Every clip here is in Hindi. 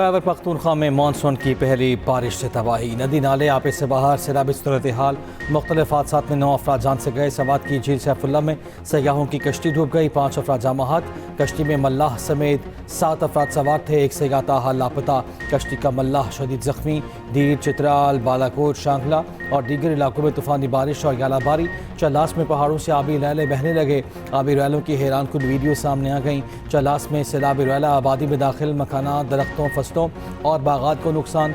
खैबर पख्तूनख्वा में मानसून की पहली बारिश से तबाही, नदी नाले आपे से बाहर, सैलाबी सूरत हाल। मुख्तलिफ हादसात में 9 अफराद जान से गए। सवात की झील सैफुल्ला में सयाहों की कश्ती डूब गई, 5 अफराद जामाहत। कश्ती में मल्लाह समेत 7 अफराद सवार थे, एक सयाह ताहाल लापता। कश्ती का मल्लाह शदीद जख्मी। दीर, चित्राल, बालाकोट, शांगला और दीगर इलाकों में तूफानी बारिश और यालाबारी। चलास में पहाड़ों से आबी रैले बहने लगे। आबी रैलों की हैरानकुन वीडियो सामने आ गई। चलास में सैलाबी रैला आबादी में दाखिल, मकानात, दरख्तों, फसलों और बागात को नुकसान।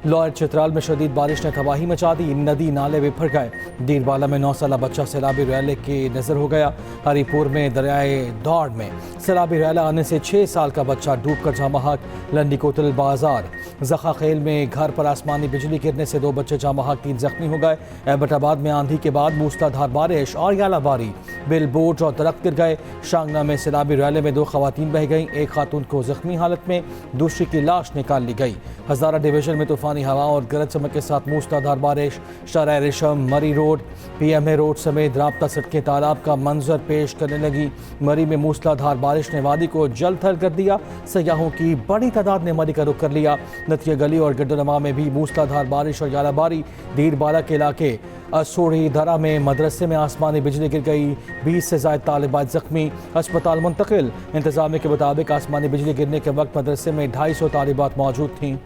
लॉयर चित्राल में शदीद बारिश ने तबाही मचा दी, नदी नाले बिफर गए। दीरबाला में 9 साला बच्चा सैलाबी रैले के नजर हो गया। हरीपुर में दरियाए दौड़ में सैलाबी रैला आने से 6 साल का बच्चा डूब कर जामहक। लंडी कोतल बाजार जखा खेल में घर पर आसमानी बिजली गिरने से 2 बच्चे जामहक, 3 जख्मी हो गए। एबटाबाद में आंधी के बाद मूसलाधार बारिश और यालाबारी, बिल बोर्ड और दरख्त गिर गए। शांगना में सैलाबी रैले में 2 खवातीन बह गईं, एक खातून को जख्मी हालत में, दूसरी की लाश निकाल ली गई। हजारा डिवीजन में तूफानी हवा और गरज चमक के साथ मूसलाधार बारिश। शाहराह रेशम, मरी रोड, PMA रोड समेत राब्ता सड़कें तालाब का मंजर पेश करने लगी। मरी में मूसलाधार बारिश ने वादी को जल थल कर दिया। सयाहों की बड़ी तादाद ने मरी का रुख कर लिया। नथिया गली और गड्डोनमा में भी मूसलाधार बारिश और यालाबारी। दीरबाला के इलाके असोड़ी दरा में मदरसे में आसमानी बिजली गिर गई, 20 से ज़ायद तालिबात जख्मी, अस्पताल मुंतकिल। इंतजामिया के मुताबिक आसमानी बिजली गिरने के वक्त मदरसे में 250 तालिबात मौजूद थीं।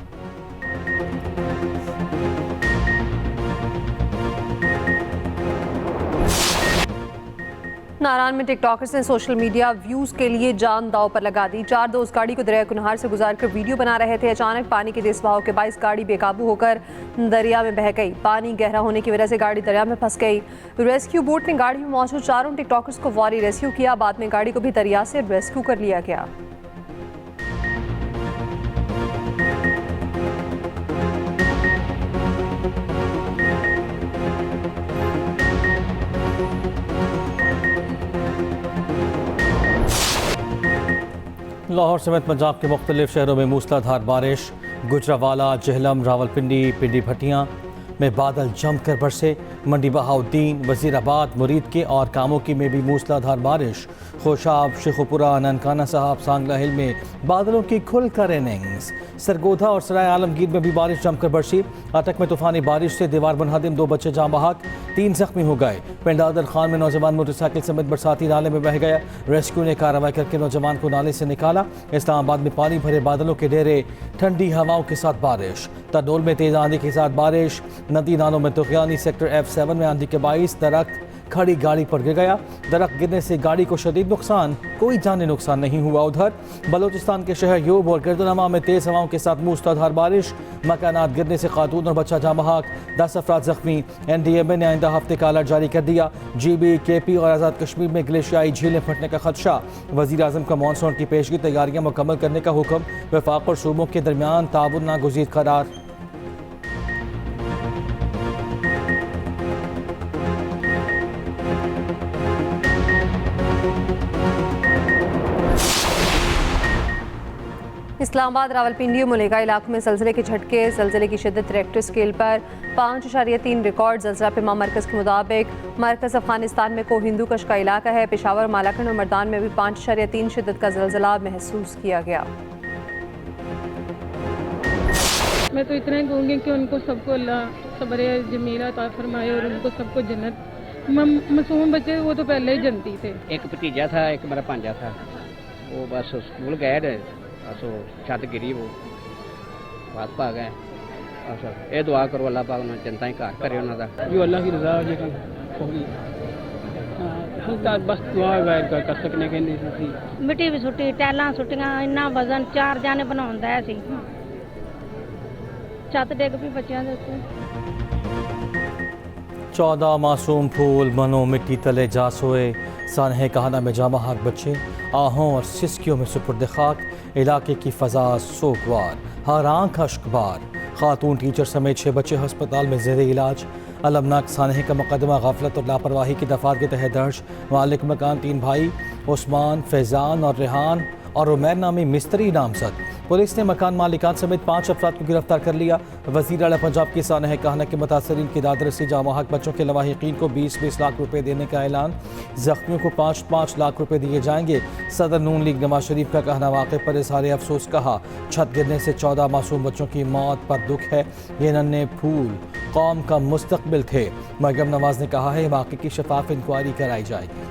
नारायण में टिकटॉकर्स ने सोशल मीडिया व्यूज के लिए जान दांव पर लगा दी। 4 दोस्त गाड़ी को दरिया कुनहार से गुजारकर वीडियो बना रहे थे। अचानक पानी के तेज बहाव के बाइस गाड़ी बेकाबू होकर दरिया में बह गई। पानी गहरा होने की वजह से गाड़ी दरिया में फंस गई। रेस्क्यू बोट ने गाड़ी में मौजूद 4 टिकटॉकर्स को फौरी रेस्क्यू किया। बाद में गाड़ी को भी दरिया से रेस्क्यू कर लिया गया। लाहौर समेत पंजाब के मुख्तलिफ शहरों में मूसलाधार बारिश। गुजरावाला, जहलम, रावलपिंडी, पिंडी भट्टियाँ में बादल जमकर बरसे। मंडी बहाउद्दीन, वजीराबाद, मुरीद के और कामोकी में भी मूसलाधार बारिश। खोशाब, शेखुपुरा, ननकाना साहब, सांगला हिल में बादलों की खुलकर इनिंग्स। सरगोधा और सराय आलमगीर में भी बारिश जमकर बरसी। अटक में तूफानी बारिश से दीवार बनहदिम 2 बच्चे जाँ बहक, 3 जख्मी हो गए। पिंडादर खान में नौजवान मोटरसाइकिल समेत बरसाती नाले में बह गया। रेस्क्यू ने कार्रवाई करके नौजवान को नाले से निकाला। इस्लामाबाद में पानी भरे बादलों के डेरे, ठंडी हवाओं के साथ बारिश। तडोल में तेज आंधी के साथ बारिश। नदी नालों में तुगयानी। सेक्टर F7 में आंधी के 22 दरख्त खड़ी गाड़ी पर गिर गया। दरख्त गिरने से गाड़ी को शदीद नुकसान, कोई जानी नुकसान नहीं हुआ। उधर बलोचिस्तान के शहर यूब और गिरदोनमा में तेज हवाओं के साथ मूसलाधार बारिश। मकानात गिरने से खातून और बच्चा जाँ बहक, 10 अफराद जख्मी। NDMA ने आइंदा हफ्ते का अलर्ट जारी कर दिया। GB, KP और आज़ाद कश्मीर में ग्लेशियाई झीलें फटने का खदशा। वज़ीर आज़म का मानसून की पेशगी तैयारियाँ मुकम्मल करने का हुक्म। वफाक और सूबों के दरमियान ताउन नागुज़ीर करार। इस्लामाबाद, रावलपिंडी और मुलेगा इलाकों में ज़लज़ले के झटके। ज़लज़ले की शिद्दत रिक्टर स्केल पर 5.3 रिकॉर्ड। ज़लज़ला पेमा मरकज़ के मुताबिक मरकज़ अफ़गानिस्तान में कोहिंदू कश का इलाका है। पेशावर, मालाखंड और मर्दान में भी 5.3 शिद्दत का ज़लज़ला महसूस किया गया। मैं तो इतना ही कहूँगी कि उनको सबको अल्लाह सब्र जमीला अता फरमाए और उनको सबको जन्नत। मासूम बच्चे वो तो पहले ही जन्नती थे। एक भतीजा था, एक मेरा भांजा था। वो बस स्कूल गए, बस वो छत गिरी, वो बात पा गए। अच्छा, ये दुआ करो अल्लाह पाक उन्हें चिंता ही घर करे उन्होंने जो अल्लाह की रजा हो होगी। बस दुआ कर सकने के नहीं। मिट्टी भी सुट्टी, टैलां सुट्टियां, इन्ना वजन 4 जाने बनाउंदा सी। छत डिग भी बच्चों के उत्ते। 14 मासूम फूल मनो मिट्टी तले जा सोए। सानहे कहाना में जामा हक बच्चे आहों और सिसकियों में सुपुर्द खाक। इलाके की फ़ज़ा सोगवार, हर आँख अश्कबार। खातून टीचर समेत 6 बच्चे अस्पताल में ज़ेरे इलाज। अलमनाक सानहे का मुकदमा गफलत और लापरवाही की दफ़ात के तहत दर्ज। मालिक मकान 3 भाई उस्मान, फैज़ान और रेहान और उमैर नामी मिस्त्री नामजद। पुलिस ने मकान मालिकान समेत 5 अफराद को गिरफ्तार कर लिया। वज़ीर आला पंजाब की सानह कहना कि मुतासरीन की दाद रसी जामा हक बच्चों के लवाहिकीन को 20-20 लाख रुपए देने का ऐलान, जख्मियों को 5-5 लाख रुपए दिए जाएंगे। सदर नून लीग नवाज शरीफ का कहना, वाक़े पर इज़हार अफसोस कहा, छत गिरने से 14 मासूम बच्चों की मौत पर दुख है, ये नन्हे फूल कौम का मुस्तकबिल थे। मरियम नवाज ने कहा है वाक़े की शफाफ इंक्वायरी कराई जाएगी।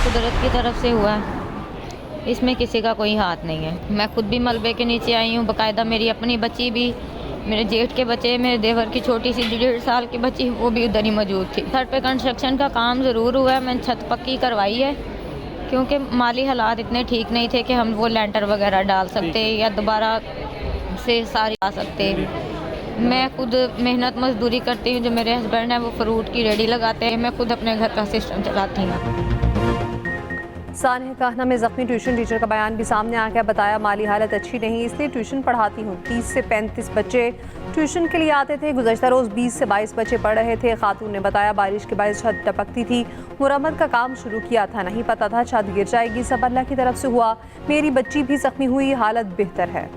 कुदरत की तरफ से हुआ है, इसमें किसी का कोई हाथ नहीं है। मैं खुद भी मलबे के नीचे आई हूँ, बाकायदा मेरी अपनी बच्ची भी, मेरे जेठ के बच्चे, मेरे देवर की छोटी सी 1.5 साल की बच्ची, वो भी उधर ही मौजूद थी। छत पे कंस्ट्रक्शन का काम ज़रूर हुआ है, मैंने छत पक्की करवाई है क्योंकि माली हालात इतने ठीक नहीं थे कि हम वो लेंटर वगैरह डाल सकते या दोबारा से सारी आ सकते। मैं खुद मेहनत मजदूरी करती हूँ, जो मेरे हस्बैंड हैं वो फ्रूट की रेडी लगाते हैं, मैं खुद अपने घर का सिस्टम चलाती हूँ। सानह कहना में जख्मी ट्यूशन टीचर का बयान भी सामने आ गया। बताया, माली हालत अच्छी नहीं, इसलिए ट्यूशन पढ़ाती हूँ। 30 से 35 बच्चे ट्यूशन के लिए आते थे। गुज़श्ता रोज़ 20 से 22 बच्चे पढ़ रहे थे। खातून ने बताया, बारिश के बायस छत टपकती थी, मुरम्मत का काम शुरू किया था, नहीं पता था छत गिर जाएगी। सब अल्लाह की तरफ से हुआ। मेरी बच्ची भी जख्मी हुई, हालत बेहतर है।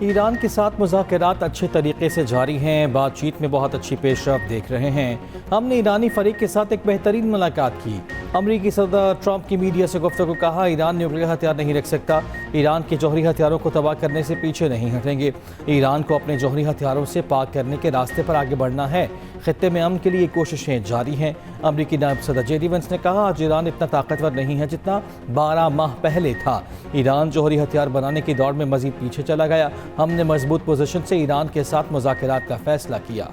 ईरान के साथ मुज़ाकरात अच्छे तरीके से जारी हैं, बातचीत में बहुत अच्छी पेशरफ्त देख रहे हैं। हमने ईरानी फरीक के साथ एक बेहतरीन मुलाकात की। अमरीकी सदर ट्रंप की मीडिया से गुफ्तगू, कहा ईरान न्यूक्लियर हथियार नहीं रख सकता, ईरान के जौहरी हथियारों को तबाह करने से पीछे नहीं हटेंगे। ईरान को अपने जौहरी हथियारों से पाक करने के रास्ते पर आगे बढ़ना है। खित्ते में अमन के लिए कोशिशें जारी हैं। अमरीकी नायब सदर जेडी वेंस ने कहा, आज ईरान इतना ताकतवर नहीं है जितना 12 माह पहले था। ईरान जौहरी हथियार बनाने की दौड़ में मजीद पीछे चला गया। हमने मजबूत पोजीशन से ईरान के साथ मुज़ाकरात का फैसला किया।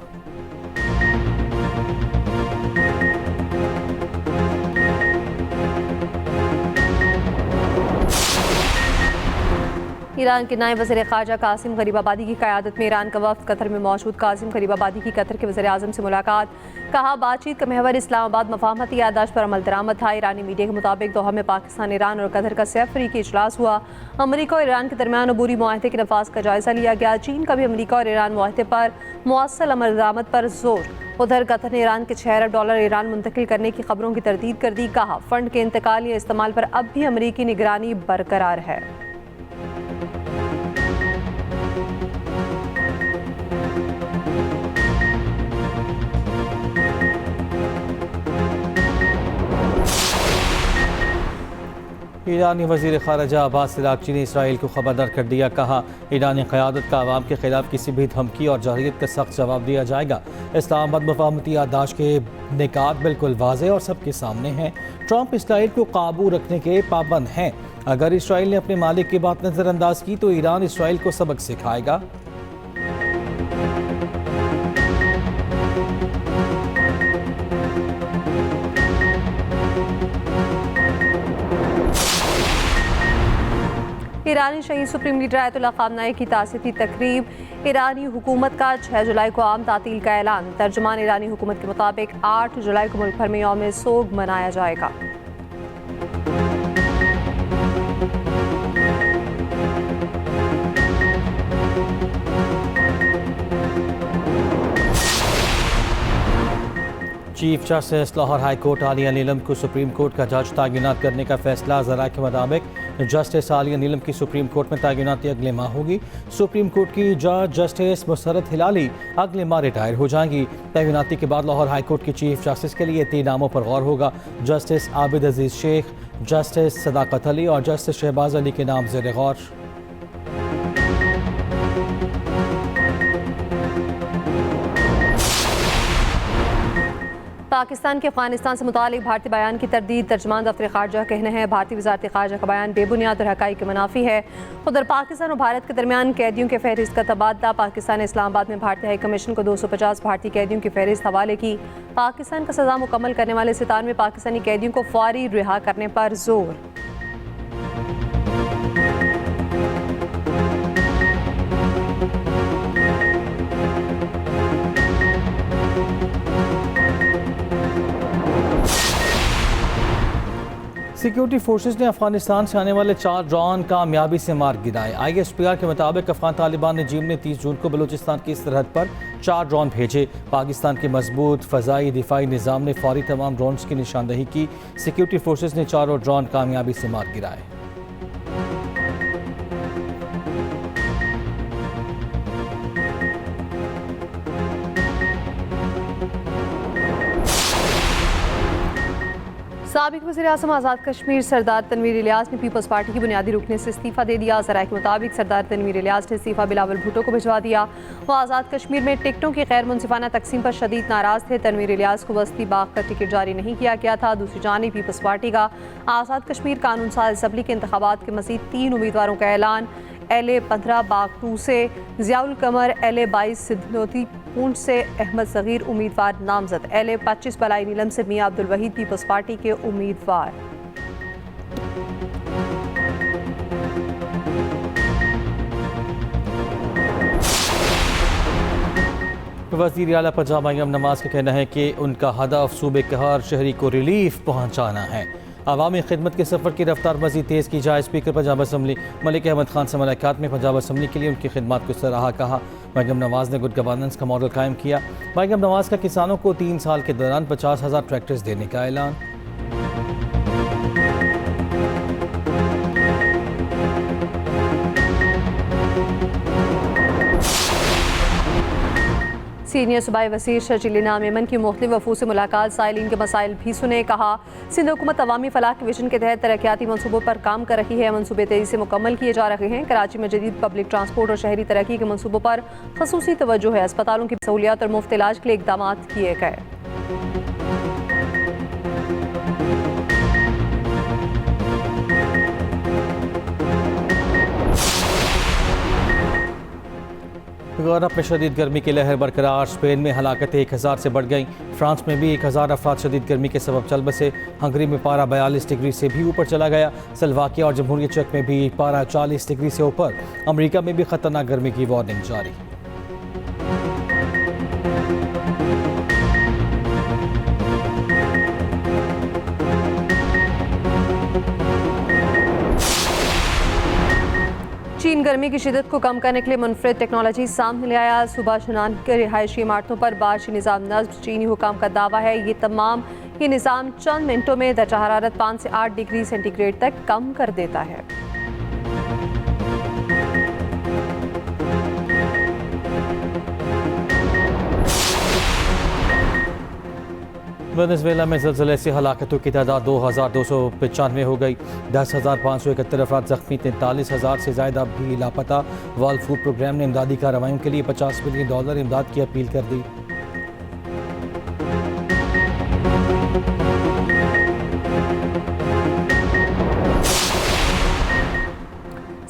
ईरान के नायब वज़ीर ख़ारजा कासिम गरीबाबादी की क़यादत में ईरान का वफ़द कतर में मौजूद। कासिम गरीबाबादी की कतर के वज़ीर आज़म से मुलाकात। कहा, बातचीत का महवर इस्लामाबाद मफाहमती याददाश्त पर अमल दरामद था। ईरानी मीडिया के मुताबिक दोहा में पाकिस्तान, ईरान और कतर का सैफरी इजलास हुआ। अमरीका और ईरान के दरमियान अबूरी मुआहदे के नफाज का जायज़ा लिया गया। चीन का भी अमरीका और ईरान मुआहदे पर मुअस्सल अमल दरामद पर जोर। उधर कतर ने ईरान के $6 अरब ईरान मुंतकिल करने की खबरों की तरदीद कर दी। कहा, फंड के इंतकाल या इस्तेमाल पर अब भी अमरीकी निगरानी बरकरार है। ईरानी वज़ीर ख़ारजा अब्बास अराग़ची ने इसराइल को खबरदार कर दिया। कहा, ईरानी क़यादत का अवाम के खिलाफ किसी भी धमकी और जरहियत का सख्त जवाब दिया जाएगा। इस्लामाबाद मफाहमती याददाश्त के निकात बिल्कुल वाज़ेह और सबके सामने हैं। ट्रंप इसराइल को काबू रखने के पाबंद हैं। अगर इसराइल ने अपने मालिक की बात नज़रअंदाज की तो ईरान इसराइल को सबक सिखाएगा। ईरानी शहीद सुप्रीम लीडर आयतुल्लाह ख़ामनेई की तासीसी तकरीब। ईरानी हुकूमत का 6 जुलाई को आम तातील का ऐलान। तर्जुमान ईरानी हुकूमत के मुताबिक 8 जुलाई को मुल्क भर में यौम सोग मनाया जाएगा। Chief justice Lahore high court Aliya Neelam को सुप्रीम कोर्ट का जज तैनात करने का फैसला। ज़रा के मुताबिक जस्टिस आलिया नीलम की सुप्रीम कोर्ट में तैनाती अगले माह होगी। सुप्रीम कोर्ट की जज जस्टिस मुसरत हिलाली अगले माह रिटायर हो जाएंगी। तैनाती के बाद लाहौर हाई कोर्ट की चीफ जस्टिस के लिए 3 नामों पर गौर होगा। जस्टिस आबिद अजीज़ शेख, जस्टिस सदाकत अली और जस्टिस शहबाज अली के नाम ज़ेर गौर। पाकिस्तान के अफगानिस्तान से मुतालिक भारतीय बयान की तरदीद। तर्जमान दफ्तर ख़ारजा कहना है, भारतीय वज़ारत ख़ारजा का बयान बेबुनियाद और हक़ाइक़ के मुनाफी है। उधर पाकिस्तान और भारत के दरमियान कैदियों के फहरिस्त का तबादला। पाकिस्तान ने इस्लामाबाद में भारतीय हाई कमीशन को 250 भारतीय कैदियों की फहरिस्त हवाले की। पाकिस्तान का सज़ा मुकम्मल करने वाले 97 पाकिस्तानी कैदियों को फौरी रिहा करने पर जोर। सिक्योरिटी फोर्सेस ने अफगानिस्तान से आने वाले 4 ड्रोन कामयाबी से मार गिराए। ISPR के मुताबिक अफगान तालिबान ने जीम ने 30 जून को बलूचिस्तान की सरहद पर 4 ड्रोन भेजे। पाकिस्तान के मजबूत फ़ज़ाई दिफाई निज़ाम ने फौरी तमाम ड्रोन्स की निशानदही की। सिक्योरिटी फोर्सेस ने 4 ड्रोन कामयाबी से मार गिराए। साबिक वज़ीर-ए-आज़म आज़ाद कश्मीर सरदार तनवीर इलियास ने पीपल्स पार्टी की बुनियादी रुकने से इस्तीफ़ा दे दिया। ज़राए के मुताबिक सरदार तनवीर इलियास ने इस्तीफ़ा बिलावल भुट्टो को भिजवा दिया। वो आज़ाद कश्मीर में टिकटों की गैर मुनसिफाना तकसीम पर शदीद नाराज़ थे। तनवीर इलियास को वस्ती बाग का टिकट जारी नहीं किया गया था। दूसरी जानिब पीपल्स पार्टी का आज़ाद कश्मीर कानून साज असम्बली के इंतखाबात के मज़ीद 3 उम्मीदवारों का ऐलान। LA-15 बाग 2 से ज़ियाउल कमर, LA-22 सिद्धनोती पूंछ से अहमद सगीर उम्मीदवार नामजद, LA-25 बलाई नीलम से मियां अब्दुल वहीद पीपल्स पार्टी के उम्मीदवार। वज़ीर आला पंजाब मरियम नवाज का कहना है कि उनका हदफ सूबे के हर शहरी को रिलीफ पहुँचाना है। अवामी खिदमत के सफ़र की रफ्तार मज़ीद तेज़ की जाए। स्पीकर पंजाब असम्बली मलिक अहमद खान से मुलाकात में पंजाब असम्बली के लिए उनकी खिदमत को सराहा। कहा मरियम नवाज ने गुड गवर्नेंस का मॉडल कायम किया। मरियम नवाज का किसानों को 3 साल के दौरान 50,000 ट्रैक्टर्स देने का ऐलान। सीनियर सूबाई वज़ीर शर्जील इनाम मेमन की मुख्तलिफ वफूद से मुलाकात, साइलिन के मसाइल भी सुने। कहा सिंध हुकूमत अवामी फलाह के विजन के तहत तरक्याती मनसूबों पर काम कर रही है। मनसूबे तेज़ी से मुकम्मल किए जा रहे हैं। कराची में जदीद पब्लिक ट्रांसपोर्ट और शहरी तरक्की के मनसूबों पर खसूसी तवज्जो है। अस्पतालों की सहूलियात और मुफ्त इलाज के लिए इकदाम किए गए। यूरोप में शदीद गर्मी की लहर बरकरार। स्पेन में हलाकतें 1000 से बढ़ गईं। फ्रांस में भी 1000 अफराद शदीद गर्मी के सबब चल बसे। हंगरी में पारा 42 डिग्री से भी ऊपर चला गया। स्लोवाकिया और जमहूरियत चेक में भी पारा 40 डिग्री से ऊपर। अमेरिका में भी खतरनाक गर्मी की वार्निंग जारी। चीन गर्मी की शिदत को कम करने के लिए मुनफरिद टेक्नोलॉजी सामने ले आया। सुबह शनान के रिहायशी इमारतों पर बारिशी निज़ाम नस्ब। चीनी हुकाम का दावा है ये निज़ाम चंद मिनटों में दर्जा हरारत 5 से 8 डिग्री सेंटीग्रेड तक कम कर देता है। वेनेजुएला में ज़लज़ले से हलाकतों की तादाद 2295 हो गई। 10,571 अफराद जख्मी, 43,000 से ज़्यादा भी लापता। वर्ल्ड फूड प्रोग्राम ने इमदादी कार्रवाइयों के लिए $50 मिलियन इमदाद की अपील कर दी।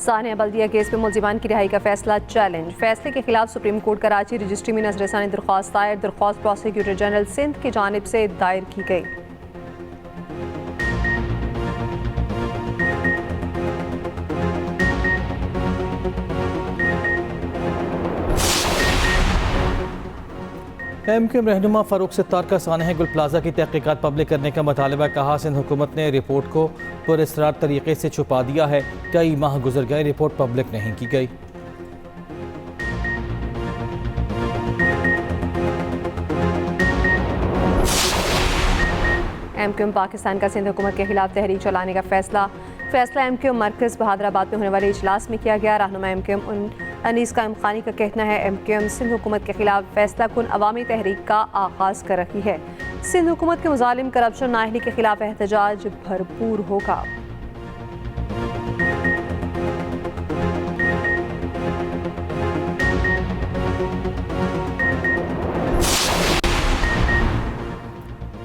सानिया बल्दिया केस में मुल्जिमान की रिहाई का फैसला चैलेंज। फैसले के खिलाफ सुप्रीम कोर्ट कराची रजिस्ट्री में नजरसानी दरख्वास्त दायर। दरख्वास्त प्रोसिक्यूटर जनरल सिंध की जानिब से दायर की गई। MQM रहनुमा फ़ारूक सत्तार का सानह गुल प्लाजा की तहकीकात पब्लिक करने का मुतालबा। कहा सिंध हुकूमत ने रिपोर्ट को पुरअसरार तरीके से छुपा दिया है। कई माह गुजर गए, रिपोर्ट पब्लिक नहीं की गई। MQM पाकिस्तान का सिंध हुकूमत के खिलाफ तहरीक चलाने का फैसला MQM मरकज़ बहादराबाद में होने वाले इजलास में किया गया। रहनुमा MQM अनीस कायम खानी का कहना है MQM सिंध हुकूमत के खिलाफ फैसला कुन अवामी तहरीक का आगाज़ कर रही है। सिंध हुकूमत के मुजालिम करप्शन नाअहली के खिलाफ एहतजाज भरपूर होगा।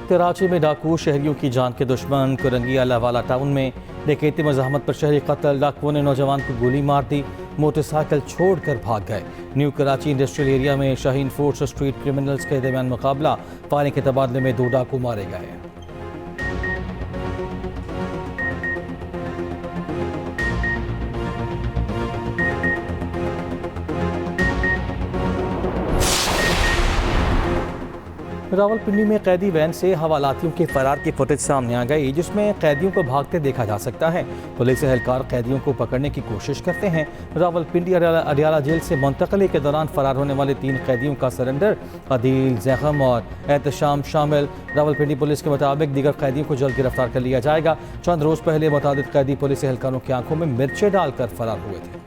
कराची में डाकू शहरियों की जान के दुश्मन। कुरंगी अलावाला टाउन में डकैती मज़ाहमत पर शहरी कत्ल। डाकुओं ने नौजवान को गोली मार दी, मोटरसाइकिल छोड़कर भाग गए। न्यू कराची इंडस्ट्रियल एरिया में शाहीन फोर्स और स्ट्रीट क्रिमिनल्स के दरमियान मुकाबला। फायरिंग के तबादले में 2 डाकू मारे गए। रावलपिंडी में कैदी वैन से हवालातियों के फरार की फुटेज सामने आ गई, जिसमें कैदियों को भागते देखा जा सकता है। पुलिस एहलकार कैदियों को पकड़ने की कोशिश करते हैं। रावलपिंडी अडियाला जेल से मुंतकली के दौरान फरार होने वाले 3 कैदियों का सरेंडर, अदील, जख्म और एहतशाम शामिल। रावलपिंडी पुलिस के मुताबिक दीगर कैदियों को जल्द गिरफ्तार कर लिया जाएगा। चंद रोज पहले मुतादिद कैदी पुलिस एहलकारों की आंखों में मिर्चें डालकर फरार हुए थे।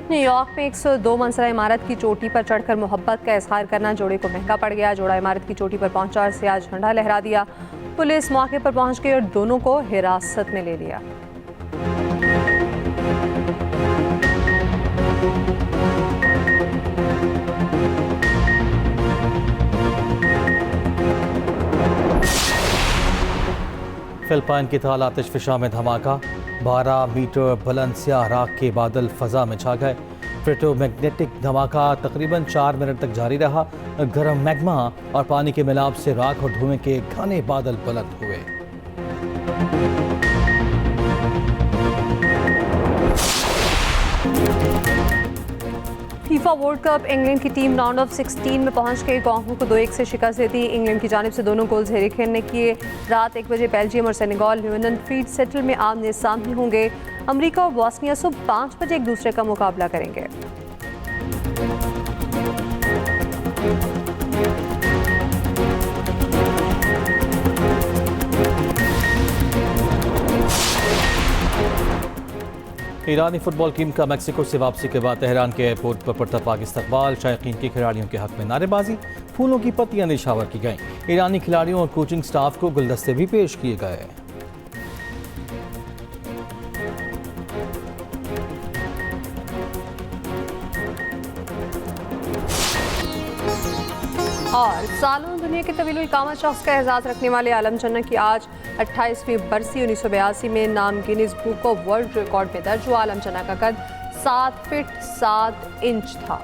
न्यूयॉर्क में 102 मंजिला इमारत की चोटी पर चढ़कर मोहब्बत का इजहार करना जोड़े को महंगा पड़ गया। जोड़ा इमारत की चोटी पर पहुंचा और सियाह झंडा लहरा दिया। पुलिस मौके पर पहुंच गई और दोनों को हिरासत में ले लिया। फिलिपाइन की ताल आतिशफिशा में धमाका, 12 मीटर बुलंद स्याह राख के बादल फजा में छा गए। फ्रेटोमैग्नेटिक धमाका तकरीबन 4 मिनट तक जारी रहा। गर्म मैग्मा और पानी के मिलाप से राख और धुएं के घने बादल बुलंद हुए। फीफा वर्ल्ड कप इंग्लैंड की टीम राउंड ऑफ 16 में पहुंच गई। कॉन्गो को 2-1 से शिकस्त देती। इंग्लैंड की जानिब से दोनों गोल्स हैरी केन ने किए। रात 1 बजे बेल्जियम और सेनेगल न्यूनन फ्रीड सेटल में आमने सामने होंगे। अमेरिका और बॉस्निया सुबह 5 बजे एक दूसरे का मुकाबला करेंगे। ईरानी फुटबॉल टीम का मैक्सिको से वापसी के बाद तेहरान के एयरपोर्ट पर पुरतपाक इस्तकबाल। शायकीन के खिलाड़ियों के हक में नारेबाजी, फूलों की पत्तियां निछावर की गईं। ईरानी खिलाड़ियों और कोचिंग स्टाफ को गुलदस्ते भी पेश किए गए। और सालों दुनिया के तवील इकामत शख्स का एजाज़ रखने वाले आलम चन्ना की आज 28वीं बरसी। 1982 में नाम Guinness book of world record में दर्ज हुआ। आलम चन्ना का कद 7 फीट 7 इंच था।